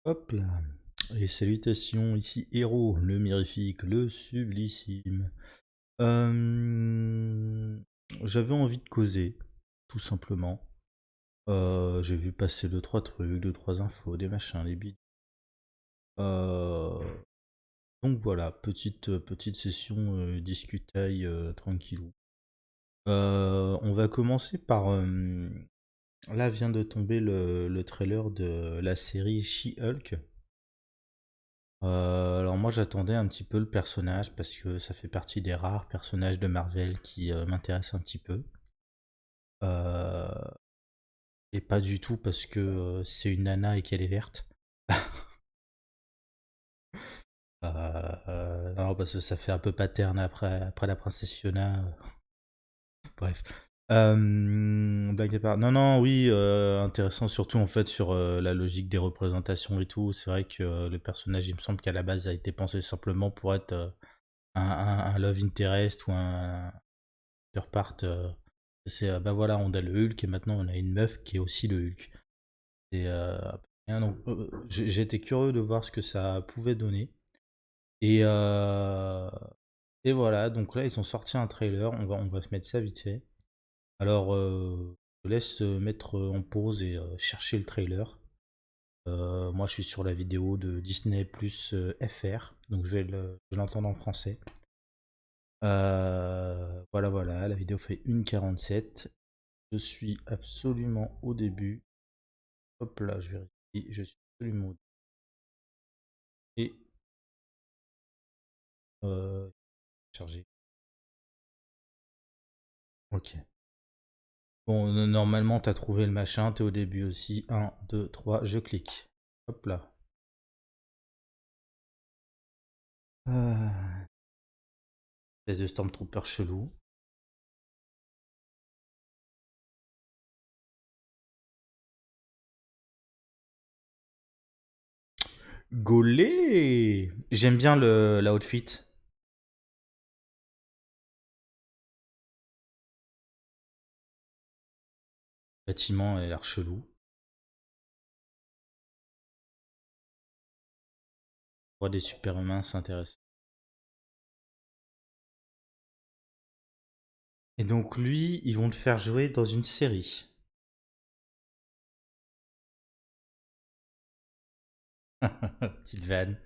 Hop là. Et salutations, ici Héros, le mirifique, le sublissime. Euh, J'avais envie de causer, tout simplement. J'ai vu passer deux trois trucs, deux trois infos, des machins, des bits. Euh, donc voilà, petite session discutaille tranquillou. On va commencer par... là vient de tomber le trailer de la série She-Hulk. Alors moi j'attendais un petit peu le personnage parce que ça fait partie des rares personnages de Marvel qui m'intéressent un petit peu. Euh, et pas du tout parce que c'est une nana et qu'elle est verte. Non, parce que ça fait un peu pattern après la princesse Fiona. Bref. Blague à part. Non, non, oui, intéressant surtout en fait sur la logique des représentations et tout. C'est vrai que le personnage, il me semble qu'à la base a été pensé simplement pour être un love interest ou un part. C'est bah voilà, on a le Hulk et maintenant on a une meuf qui est aussi le Hulk. Et donc, j'étais curieux de voir ce que ça pouvait donner. Et, euh, et voilà, donc là ils ont sorti un trailer, on va se mettre ça vite fait. Alors je te laisse mettre en pause et chercher le trailer. Moi je suis sur la vidéo de Disney Plus FR, donc je vais l'entendre en français. Voilà, voilà, la vidéo fait 1,47. Je suis absolument au début. Hop là, je vérifie. Je suis absolument au début. Et chargé. Ok. Bon, normalement, t'as trouvé le machin. T'es au début aussi. Un, 2, 3. Je clique. Hop là. Euh, Espèce de Stormtrooper chelou. Gaulé. J'aime bien la outfit. Le bâtiment a l'air chelou. Roi des super-humains, c'est intéressant. Et donc lui, ils vont le faire jouer dans une série. Petite vanne.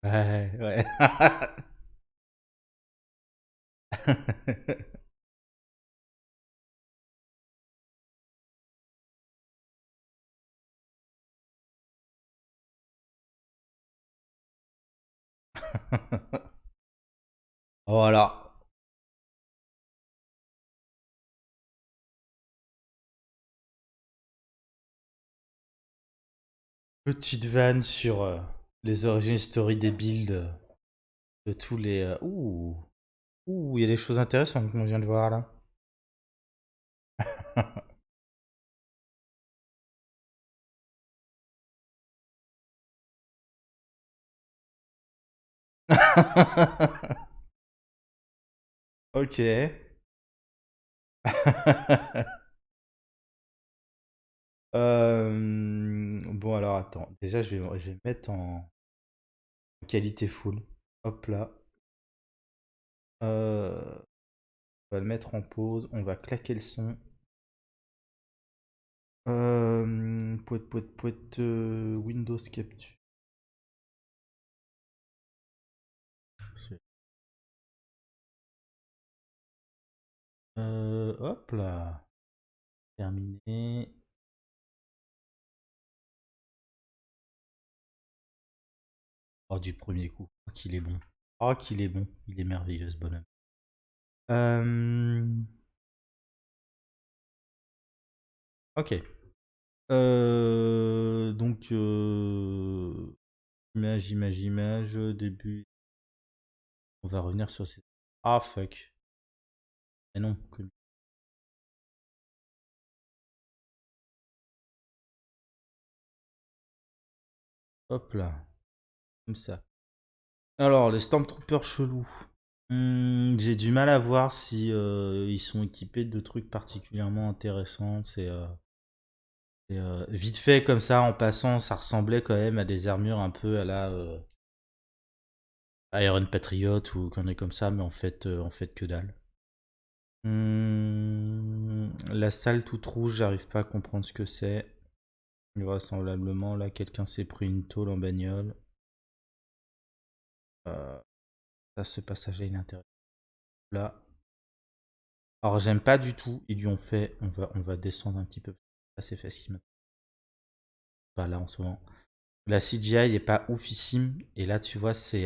Ouais, ouais. Voilà. Petite vanne sur les origines story des builds de tous les. Ouh, il y a des choses intéressantes qu'on vient de voir là. Ok. Bon alors attends. Déjà je vais mettre en qualité full. Hop là. On va le mettre en pause. On va claquer le son. Poète, poète, poète. Windows Capture. Hop là. Terminé. Oh, du premier coup. Oh, qu'il est bon. Oh, qu'il est bon. Il est merveilleux, ce bonhomme. Euh, Ok. Donc, image, début. On va revenir sur ces. Ah, fuck. Mais non. Hop là. Comme ça. Alors, les Stormtroopers chelous. J'ai du mal à voir si ils sont équipés de trucs particulièrement intéressants. Vite fait comme ça, en passant, ça ressemblait quand même à des armures un peu à la Iron Patriot ou qu'on est comme ça, mais en fait que dalle. La salle toute rouge, j'arrive pas à comprendre ce que c'est. Vraisemblablement, là, quelqu'un s'est pris une tôle en bagnole. Euh, Ça, ce passage-là, il est intéressant. Là. Alors, j'aime pas du tout. Ils lui ont fait. On va descendre un petit peu. Là, c'est facile. Pas là en ce moment. La CGI est pas oufissime. Et là, tu vois, c'est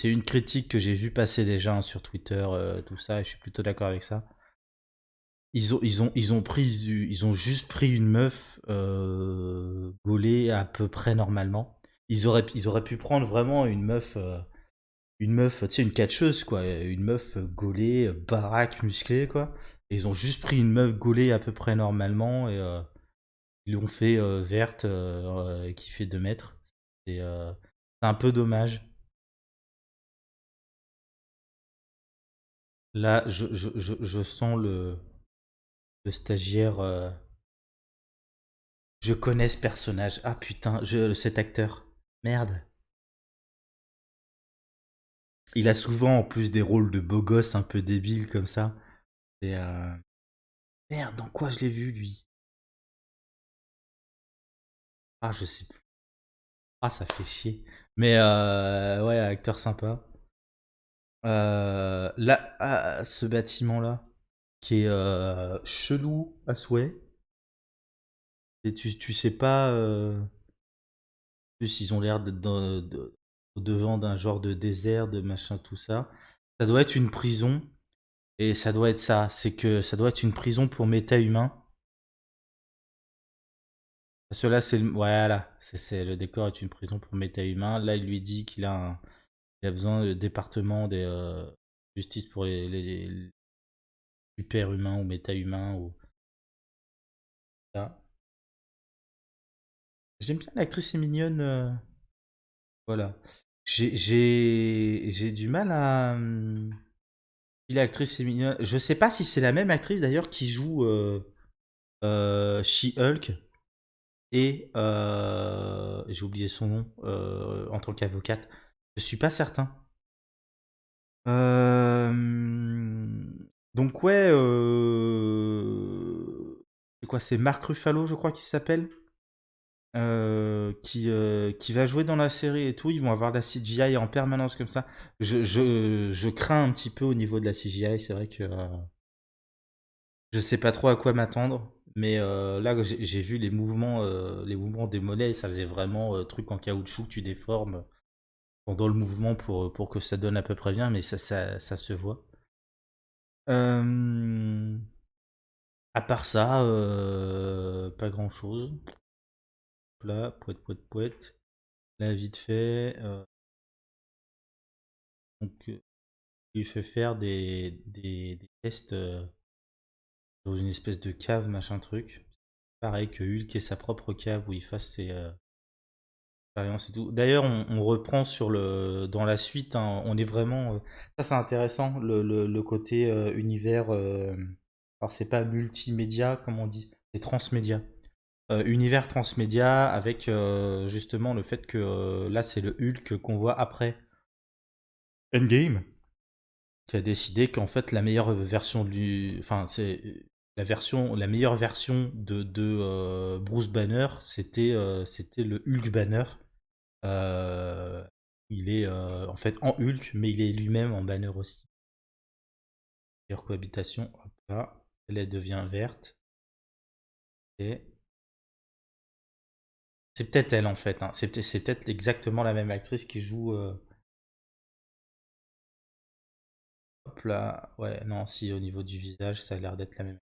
une critique que j'ai vu passer déjà hein, sur Twitter, tout ça. Et je suis plutôt d'accord avec ça. Ils ont juste pris une meuf gaulée à peu près normalement. Ils auraient pu prendre vraiment une meuf, tu sais, une catcheuse quoi, une meuf gaulée, baraque, musclée quoi. Et ils ont juste pris une meuf gaulée à peu près normalement et ils l'ont fait verte, qui fait 2 mètres. C'est un peu dommage. Là, je sens le stagiaire. Je connais ce personnage. Ah putain, cet acteur. Merde. Il a souvent en plus des rôles de beau gosse un peu débiles comme ça. Et merde, dans quoi je l'ai vu lui? Ah, je sais plus. Ah, ça fait chier. Mais ouais, acteur sympa. Là, ce bâtiment-là, qui est chelou à souhait. Et tu sais pas. En plus, ils ont l'air d'être au devant d'un genre de désert, de machin, tout ça. Ça doit être une prison. Et ça doit être ça. C'est que ça doit être une prison pour méta-humains. Parce que là, voilà. Le décor est une prison pour méta-humains. Là, il lui dit il a besoin de département des justice pour les super-humains ou méta-humains ou ça. J'aime bien l'actrice est mignonne. Voilà. J'ai du mal à. Si l'actrice est mignonne. Je sais pas si c'est la même actrice d'ailleurs qui joue She-Hulk et j'ai oublié son nom en tant qu'avocate. Je suis pas certain. Euh, donc ouais, c'est quoi? C'est Mark Ruffalo, je crois qu'il s'appelle, qui va jouer dans la série et tout. Ils vont avoir de la CGI en permanence comme ça. Je crains un petit peu au niveau de la CGI. C'est vrai que je sais pas trop à quoi m'attendre. Mais là, j'ai vu les mouvements des mollets. Ça faisait vraiment truc en caoutchouc, tu déformes pendant le mouvement pour que ça donne à peu près bien, mais ça se voit. Euh, à part ça, pas grand chose. Là, poète, poète, poète. Là, vite fait. Donc, il fait faire des tests dans une espèce de cave, machin truc. Pareil que Hulk ait sa propre cave où il fasse ses expériences et tout. D'ailleurs, on reprend dans la suite, hein, on est vraiment. Ça, c'est intéressant, le côté univers. Alors, c'est pas multimédia, comme on dit, c'est transmédia. Univers transmédia avec justement le fait que là, c'est le Hulk qu'on voit après Endgame, qui a décidé qu'en fait la meilleure version enfin c'est la meilleure version de Bruce Banner, c'était le Hulk Banner. Euh, il est en fait en Hulk, mais il est lui-même en Banner aussi. Meilleure cohabitation, hop là, elle devient verte. Et c'est peut-être elle en fait, hein. C'est peut-être exactement la même actrice qui joue. Hop là, ouais, non, si au niveau du visage, ça a l'air d'être la même.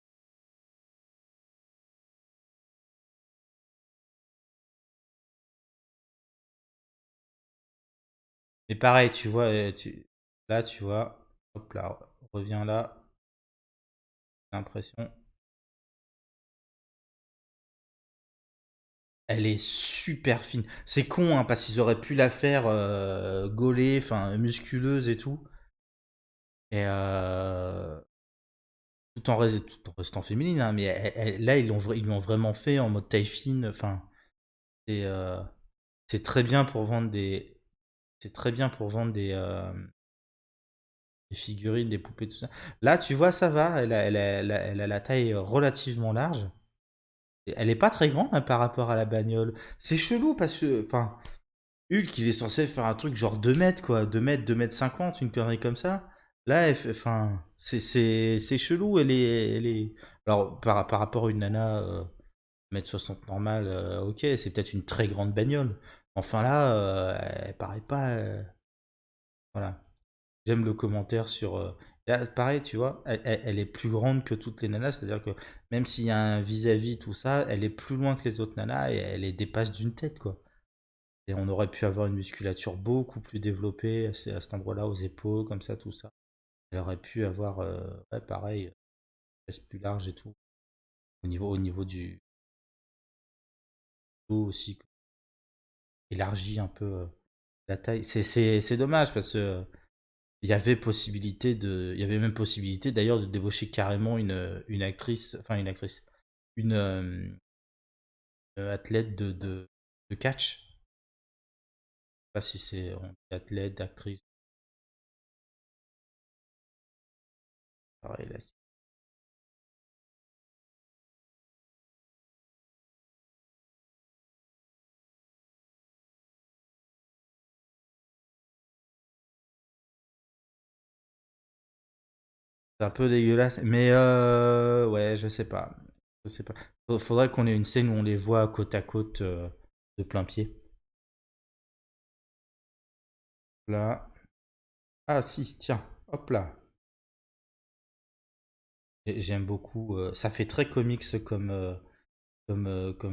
Mais pareil, tu vois, là, tu vois, hop là, reviens là, j'ai l'impression. Elle est super fine. C'est con, hein, parce qu'ils auraient pu la faire gaulée, enfin musculeuse et tout. Et tout en restant féminine, hein, mais là, ils l'ont vraiment fait en mode taille fine. Enfin, c'est c'est très bien pour vendre des. C'est très bien pour vendre des figurines, des poupées, tout ça. Là, tu vois, ça va. Elle a la taille relativement large. Elle est pas très grande hein, par rapport à la bagnole. C'est chelou parce que, enfin, Hulk, il est censé faire un truc genre 2 mètres, quoi. 2 mètres 50, une connerie comme ça. Là, enfin, c'est chelou. Alors, par rapport à une nana 1m60 normale, ok, c'est peut-être une très grande bagnole. Enfin là, elle paraît pas. Voilà. J'aime le commentaire sur. Là, pareil, tu vois, elle est plus grande que toutes les nanas, c'est-à-dire que même s'il y a un vis-à-vis, tout ça, elle est plus loin que les autres nanas et elle les dépasse d'une tête, quoi. Et on aurait pu avoir une musculature beaucoup plus développée à cet endroit-là, aux épaules, comme ça, tout ça. Elle aurait pu avoir, ouais, pareil, une plus large et tout. Au niveau du dos aussi, élargi un peu la taille. C'est dommage parce que il y avait même possibilité d'ailleurs de débaucher carrément une actrice, enfin une actrice, une athlète de catch. Je sais pas si c'est athlète, actrice, pareil là. C'est un peu dégueulasse, mais ouais, je sais pas. Je sais pas. Faudrait qu'on ait une scène où on les voit côte à côte de plein pied. Là. Ah si, tiens, hop là. J'aime beaucoup. Ça fait très comics comme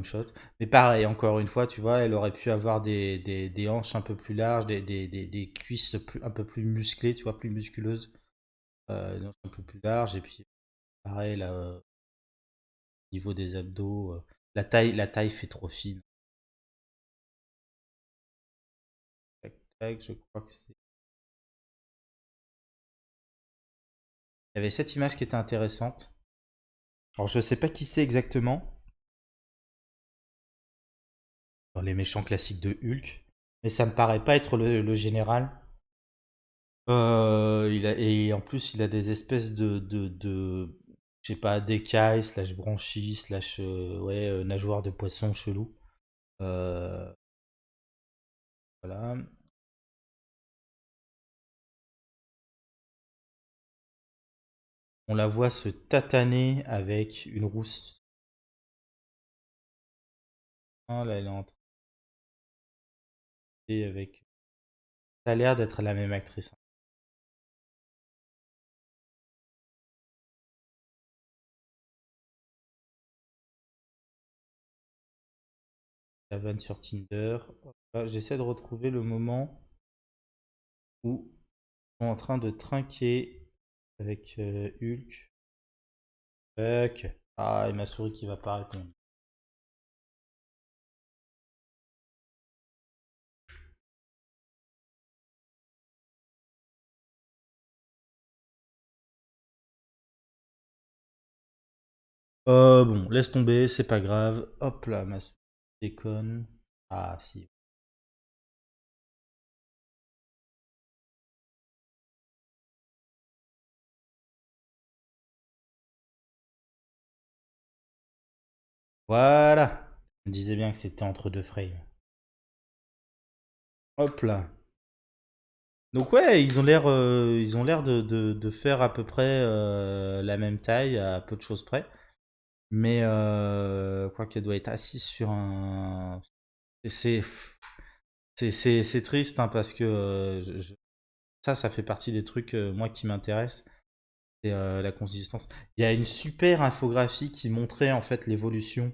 shot. Mais pareil, encore une fois, tu vois, elle aurait pu avoir des hanches un peu plus larges, des cuisses un peu plus musclées, tu vois, plus musculeuses. Des hanches un peu plus larges. Et puis, pareil, là, au niveau des abdos, la taille fait trop fine. Tac, tac, je crois que c'est. Il y avait cette image qui était intéressante. Alors, je sais pas qui c'est exactement dans les méchants classiques de Hulk, mais ça me paraît pas être le général. Et en plus, il a des espèces je sais pas, d'écailles, slash branchies, slash, ouais, nageoires de poisson chelou. Euh, voilà. On la voit se tataner avec une rousse. Ah, là, elle est en train avec. Ça a l'air d'être la même actrice. La vanne sur Tinder. Ah, j'essaie de retrouver le moment où ils sont en train de trinquer avec Hulk. Fuck. Ah, et ma souris qui va pas répondre. Bon, laisse tomber, c'est pas grave. Hop là, ma souris déconne. Ah, si. Voilà. Je me disais bien que c'était entre deux frames. Hop là. Donc ouais, ils ont l'air de faire à peu près la même taille, à peu de choses près. Mais quoi qu'elle doit être assise sur un. C'est c'est triste hein, parce que ça fait partie des trucs moi qui m'intéressent. C'est la consistance. Il y a une super infographie qui montrait en fait l'évolution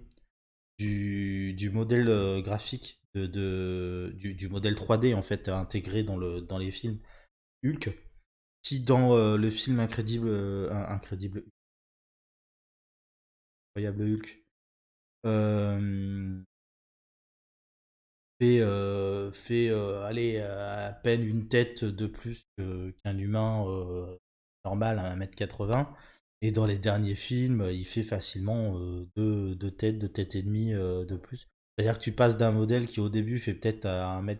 du modèle graphique du modèle 3D en fait intégré dans les films Hulk qui dans le film Incredible Incroyable Hulk allez, à peine une tête de plus qu'un humain normal à 1,80 m. Et dans les derniers films, il fait facilement deux têtes et demie de plus. C'est-à-dire que tu passes d'un modèle qui au début fait peut-être à 1 m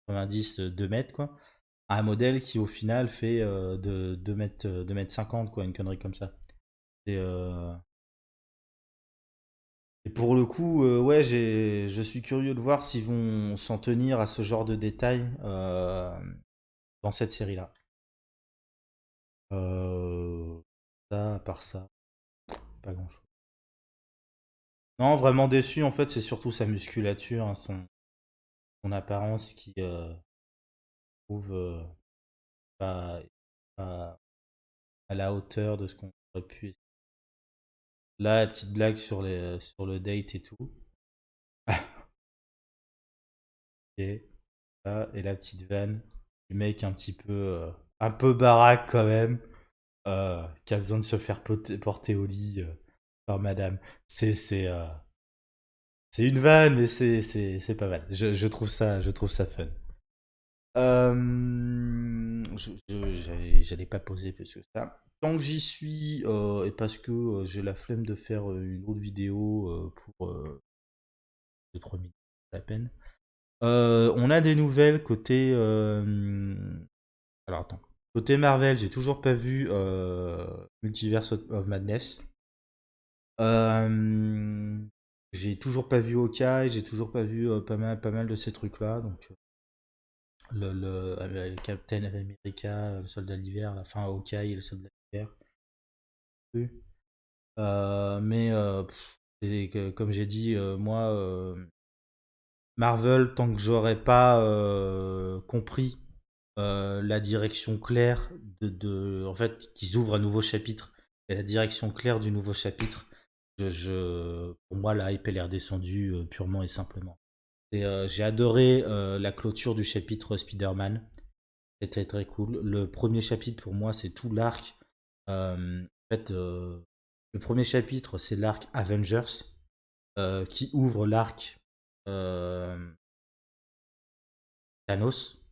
2 m, quoi, à un modèle qui au final fait de 2 m 50, quoi, une connerie comme ça. Et, euh, et pour le coup, ouais, je suis curieux de voir s'ils vont s'en tenir à ce genre de détails dans cette série-là. Euh, Ça, à part ça, pas grand-chose. Non, vraiment déçu, en fait, c'est surtout sa musculature, hein, son apparence qui trouve pas, pas à la hauteur de ce qu'on aurait pu. Là, la petite blague sur le date et tout. Et, et la petite vanne du mec un peu baraque quand même, qui a besoin de se faire porter au lit par madame. C'est c'est euh, c'est une vanne, mais c'est pas mal. Je trouve ça fun. J'allais pas poser plus que ça. Tant que j'y suis, et parce que j'ai la flemme de faire une autre vidéo pour 2-3 minutes à peine. On a des nouvelles côté. Alors attends. Côté Marvel, j'ai toujours pas vu Multiverse of Madness. Euh, j'ai toujours pas vu Hawkeye, j'ai toujours pas vu pas mal de ces trucs-là. Donc Captain America, le Soldat d'hiver, la fin Hawkeye et le Soldat d'hiver. Oui. Comme j'ai dit, moi, Marvel, tant que j'aurais pas compris la direction claire en fait, qu'ils ouvrent un nouveau chapitre et la direction claire du nouveau chapitre, pour moi, la hype elle est redescendue purement et simplement. J'ai adoré la clôture du chapitre Spider-Man. C'était très cool. Le premier chapitre, pour moi, c'est tout l'arc. En fait, le premier chapitre, c'est l'arc Avengers qui ouvre l'arc euh, Thanos,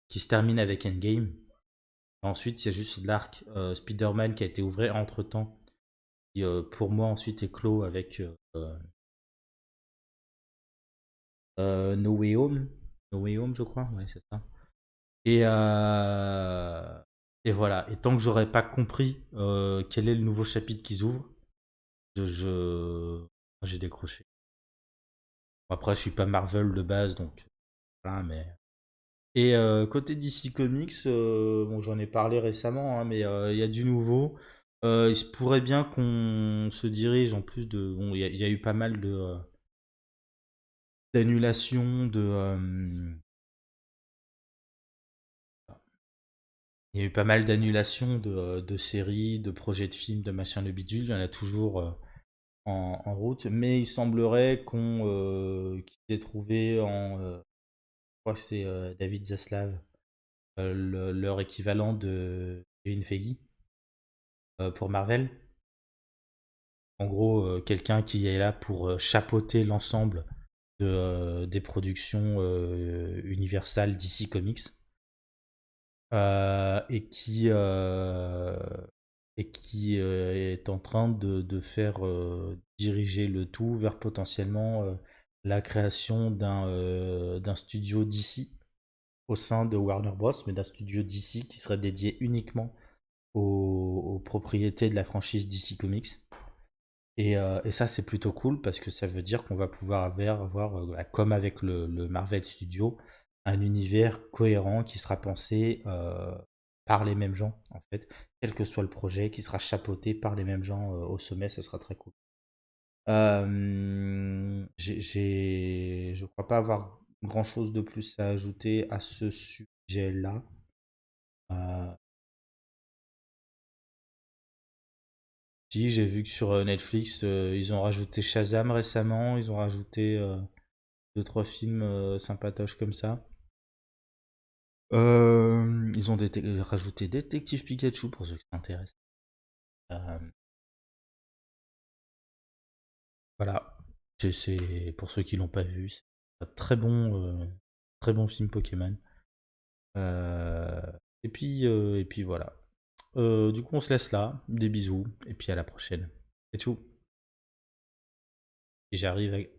qui se termine avec Endgame. Ensuite, il y a juste l'arc Spider-Man qui a été ouvert entre-temps, qui pour moi ensuite est clos avec No Way Home. No Way Home, je crois, ouais, c'est ça. Et, euh, et voilà. Et tant que j'aurais pas compris quel est le nouveau chapitre qu'ils ouvrent, j'ai décroché. Après, je suis pas Marvel de base, donc voilà, mais. Et côté DC Comics, bon, j'en ai parlé récemment, hein, mais il y a du nouveau. Il se pourrait bien qu'on se dirige en plus de. Bon, il y a eu pas mal d'annulations il y a eu pas mal d'annulations de séries, de projets de films, de machin de bidule. Il y en a toujours en route, mais il semblerait qu'ils aient trouvé je crois que c'est David Zaslav, leur équivalent de Kevin Feige pour Marvel. En gros, quelqu'un qui est là pour chapeauter l'ensemble des productions Universal DC Comics euh, et qui, euh, est en train de faire diriger le tout vers potentiellement la création d'un studio DC au sein de Warner Bros, mais d'un studio DC qui serait dédié uniquement aux propriétés de la franchise DC Comics. Et ça, c'est plutôt cool parce que ça veut dire qu'on va pouvoir avoir comme avec le Marvel Studio, un univers cohérent qui sera pensé par les mêmes gens, en fait, quel que soit le projet, qui sera chapeauté par les mêmes gens au sommet, ce sera très cool. Je crois pas avoir grand chose de plus à ajouter à ce sujet-là. Euh, Si, j'ai vu que sur Netflix, ils ont rajouté Shazam récemment, ils ont rajouté deux, trois films sympatoches comme ça. Ils ont rajouté Détective Pikachu pour ceux qui s'intéressent. Euh, voilà. C'est pour ceux qui l'ont pas vu. très bon film Pokémon. Euh, et puis voilà. Du coup, on se laisse là. Des bisous. Et puis à la prochaine. Et tout. Si j'arrive